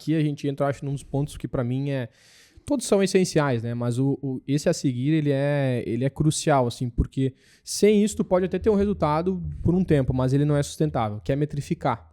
aqui a gente entra, acho, num dos pontos que para mim todos são essenciais, né? Mas esse a seguir, ele é crucial, assim, porque sem isso tu pode até ter um resultado por um tempo, mas ele não é sustentável, que é metrificar.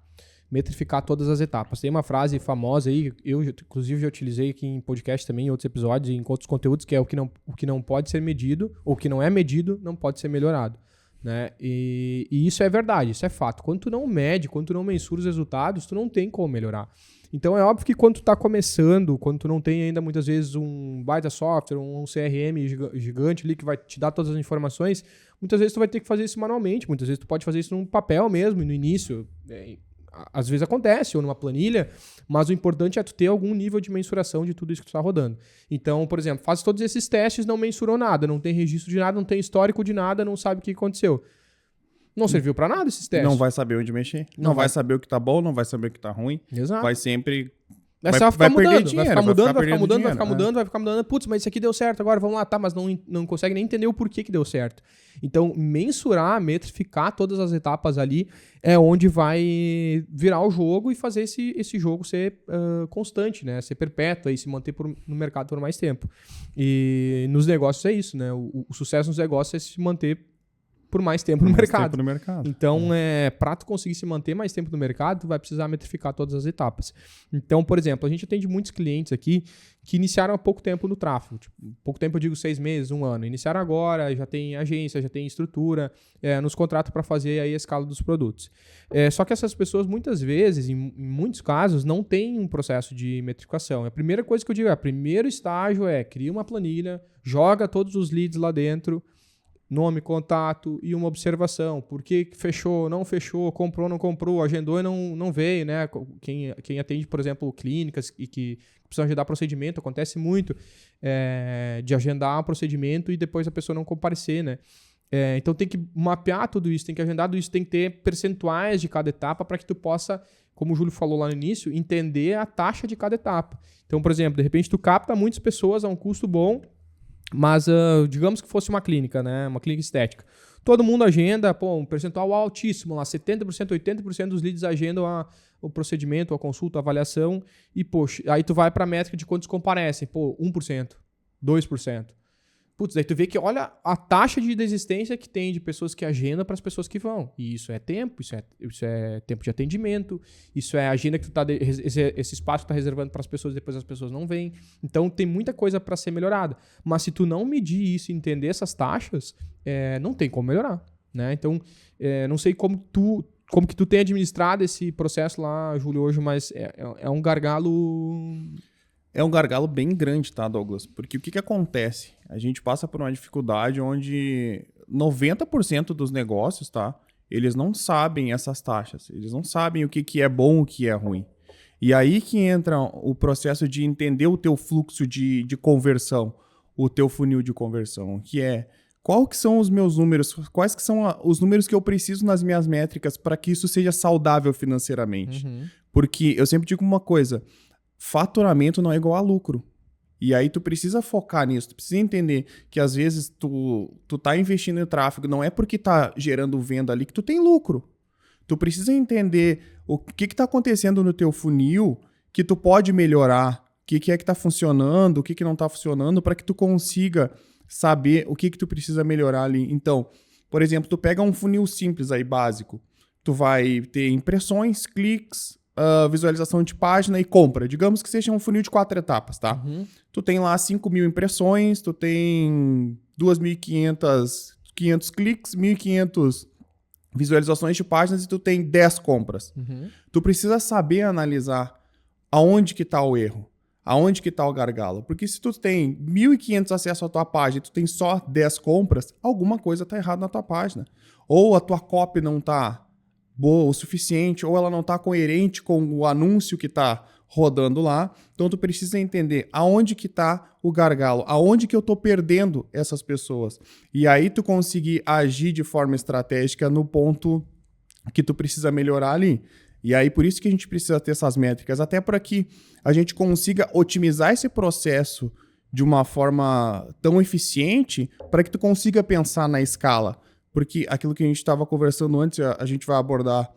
Metrificar todas as etapas. Tem uma frase famosa aí, eu inclusive já utilizei aqui em podcast também, em outros episódios, em outros conteúdos, que é o que não pode ser medido, ou o que não é medido, não pode ser melhorado. Né? E isso é verdade, isso é fato. Quando tu não mede, quando tu não mensura os resultados, tu não tem como melhorar. Então é óbvio que quando tu tá começando, quando tu não tem ainda muitas vezes um baita software, um CRM gigante ali que vai te dar todas as informações, muitas vezes tu vai ter que fazer isso manualmente, muitas vezes tu pode fazer isso num papel mesmo, no início. Às vezes acontece, ou numa planilha, mas o importante é tu ter algum nível de mensuração de tudo isso que tu tá rodando. Então, por exemplo, faz todos esses testes, não mensurou nada, não tem registro de nada, não tem histórico de nada, não sabe o que aconteceu. Não serviu pra nada esses testes. Não vai saber onde mexer. Não vai saber o que tá bom, não vai saber o que tá ruim. Exato. Vai sempre... Vai ficar mudando, vai ficar mudando. Putz, mas isso aqui deu certo agora, vamos lá, tá, mas não consegue nem entender o porquê que deu certo. Então, mensurar, metrificar todas as etapas ali é onde vai virar o jogo e fazer esse jogo ser constante, né? Ser perpétuo e se manter no mercado por mais tempo. E nos negócios é isso, né? O sucesso nos negócios é se manter por mais tempo no mercado. Então, para tu conseguir se manter mais tempo no mercado, tu vai precisar metrificar todas as etapas. Então, por exemplo, a gente atende muitos clientes aqui que iniciaram há pouco tempo no tráfego. Tipo, pouco tempo eu digo 6 meses, 1 ano. Iniciaram agora, já tem agência, já tem estrutura, nos contratos para fazer aí a escala dos produtos. Só que essas pessoas, muitas vezes, em muitos casos, não têm um processo de metrificação. A primeira coisa que eu digo primeiro estágio cria uma planilha, joga todos os leads lá dentro, nome, contato e uma observação. Por que fechou, não fechou, comprou, não comprou, agendou e não veio, né? Quem atende, por exemplo, clínicas e que precisam agendar procedimento, acontece muito de agendar um procedimento e depois a pessoa não comparecer, né? Então tem que mapear tudo isso, tem que agendar tudo isso, tem que ter percentuais de cada etapa para que tu possa, como o Júlio falou lá no início, entender a taxa de cada etapa. Então, por exemplo, de repente tu capta muitas pessoas a um custo bom, mas digamos que fosse uma clínica, né? Uma clínica estética. Todo mundo agenda, um percentual altíssimo lá, 70%, 80% dos leads agendam o procedimento, a consulta, a avaliação, e, aí tu vai para a métrica de quantos comparecem, 1%, 2%. Putz, daí tu vê que olha a taxa de desistência que tem de pessoas que agendam para as pessoas que vão. E isso é tempo, isso é tempo de atendimento, isso é agenda que tu tá esse espaço que tu tá reservando para as pessoas, depois as pessoas não vêm. Então tem muita coisa para ser melhorada. Mas se tu não medir isso e entender essas taxas, não tem como melhorar, né? Então, não sei como que tu tem administrado esse processo lá, Júlio, hoje, mas é um gargalo... É um gargalo bem grande, tá, Douglas? Porque o que acontece? A gente passa por uma dificuldade onde 90% dos negócios, tá? Eles não sabem essas taxas. Eles não sabem o que é bom e o que é ruim. E aí que entra o processo de entender o teu fluxo de conversão, o teu funil de conversão, que é qual que são os meus números, quais que são os números que eu preciso nas minhas métricas para que isso seja saudável financeiramente. Uhum. Porque eu sempre digo uma coisa... Faturamento não é igual a lucro. E aí tu precisa focar nisso, tu precisa entender que às vezes tu tá investindo em tráfego, não é porque tá gerando venda ali que tu tem lucro. Tu precisa entender o que tá acontecendo no teu funil que tu pode melhorar, o que é que tá funcionando, o que não tá funcionando, para que tu consiga saber o que tu precisa melhorar ali. Então, por exemplo, tu pega um funil simples aí, básico. Tu vai ter impressões, cliques, visualização de página e compra. Digamos que seja um funil de 4 etapas, tá? Uhum. Tu tem lá 5.000 impressões, tu tem 2.500 cliques, 1.500 visualizações de páginas e tu tem 10 compras. Uhum. Tu precisa saber analisar aonde que tá o erro, aonde que tá o gargalo. Porque se tu tem 1.500 acessos à tua página e tu tem só 10 compras, alguma coisa tá errada na tua página. Ou a tua copy não tá boa o suficiente, ou ela não está coerente com o anúncio que está rodando lá. Então, tu precisa entender aonde que está o gargalo, aonde que eu estou perdendo essas pessoas. E aí, tu conseguir agir de forma estratégica no ponto que tu precisa melhorar ali. E aí, por isso que a gente precisa ter essas métricas, até para que a gente consiga otimizar esse processo de uma forma tão eficiente para que tu consiga pensar na escala. Porque aquilo que a gente estava conversando antes, a gente vai abordar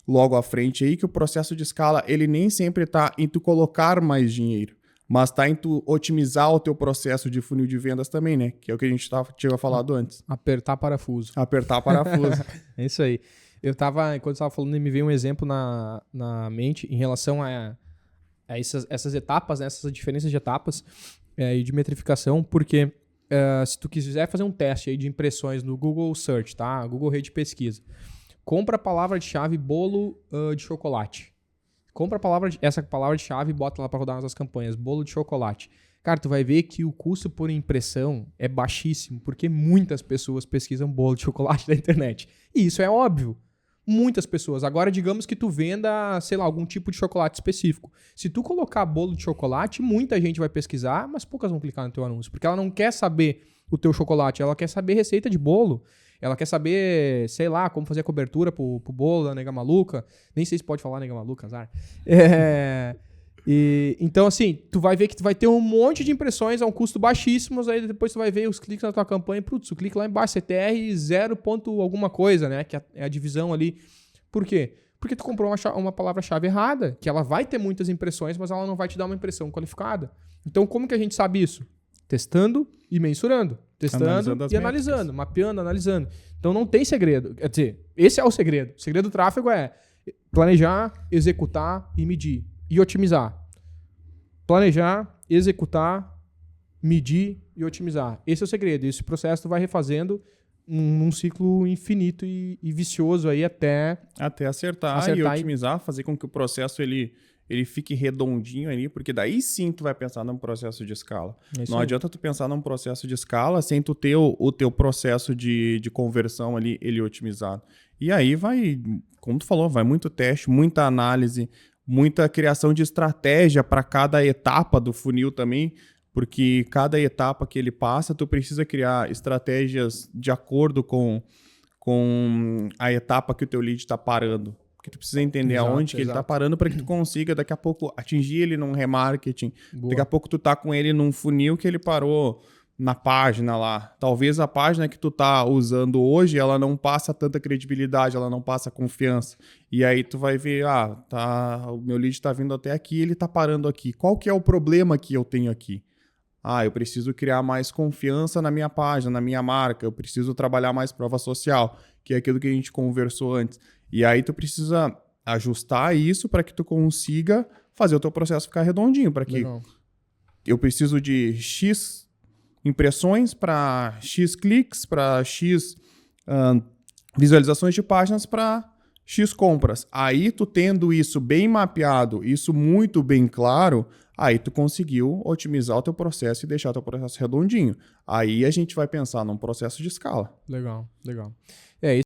logo à frente aí, que o processo de escala, ele nem sempre está em tu colocar mais dinheiro, mas está em tu otimizar o teu processo de funil de vendas também, né? Que é o que a gente tinha falado antes. Apertar parafuso. Apertar parafuso. É isso aí. Enquanto eu estava falando, me veio um exemplo na mente em relação a essas etapas, né? Essas diferenças de etapas e de metrificação, porque se tu quiser fazer um teste aí de impressões no Google Search, tá? Google Rede de Pesquisa, compra a palavra-chave bolo de chocolate. Compra essa palavra-chave e bota lá para rodar nas campanhas, bolo de chocolate. Cara, tu vai ver que o custo por impressão é baixíssimo, porque muitas pessoas pesquisam bolo de chocolate na internet. E isso é óbvio. Muitas pessoas. Agora, digamos que tu venda, sei lá, algum tipo de chocolate específico. Se tu colocar bolo de chocolate, muita gente vai pesquisar, mas poucas vão clicar no teu anúncio, porque ela não quer saber o teu chocolate, ela quer saber receita de bolo. Ela quer saber, sei lá, como fazer a cobertura pro bolo da Nega Maluca. Nem sei se pode falar Nega Maluca, azar. Então, assim, tu vai ver que tu vai ter um monte de impressões a um custo baixíssimo, aí depois tu vai ver os cliques na tua campanha, putz, o clique lá embaixo, CTR 0 ponto alguma coisa, né? Que é a divisão ali. Por quê? Porque tu comprou uma palavra-chave errada, que ela vai ter muitas impressões, mas ela não vai te dar uma impressão qualificada. Então, como que a gente sabe isso? Testando e mensurando. Testando e analisando, mapeando, analisando. Então, não tem segredo. Quer dizer, esse é o segredo. O segredo do tráfego é planejar, executar e medir. E otimizar. Planejar, executar, medir e otimizar. Esse é o segredo. Esse processo tu vai refazendo num ciclo infinito e vicioso aí até acertar e otimizar, fazer com que o processo ele fique redondinho ali, porque daí sim tu vai pensar num processo de escala. Não adianta tu pensar num processo de escala sem tu ter o teu processo de conversão ali, ele otimizado. E aí vai, como tu falou, vai muito teste, muita análise, muita criação de estratégia para cada etapa do funil também, porque cada etapa que ele passa, tu precisa criar estratégias de acordo com a etapa que o teu lead está parando. Porque tu precisa entender aonde que ele está parando para que tu consiga, daqui a pouco, atingir ele num remarketing. Boa. Daqui a pouco tu tá com ele num funil que ele parou na página lá. Talvez a página que tu tá usando hoje, ela não passa tanta credibilidade, ela não passa confiança. E aí tu vai ver, o meu lead tá vindo até aqui, ele tá parando aqui. Qual que é o problema que eu tenho aqui? Eu preciso criar mais confiança na minha página, na minha marca. Eu preciso trabalhar mais prova social, que é aquilo que a gente conversou antes. E aí tu precisa ajustar isso para que tu consiga fazer o teu processo ficar redondinho. Para que eu preciso de X impressões para X cliques, para X visualizações de páginas, para X compras. Aí tu tendo isso bem mapeado, isso muito bem claro, aí tu conseguiu otimizar o teu processo e deixar o teu processo redondinho. Aí a gente vai pensar num processo de escala. Legal.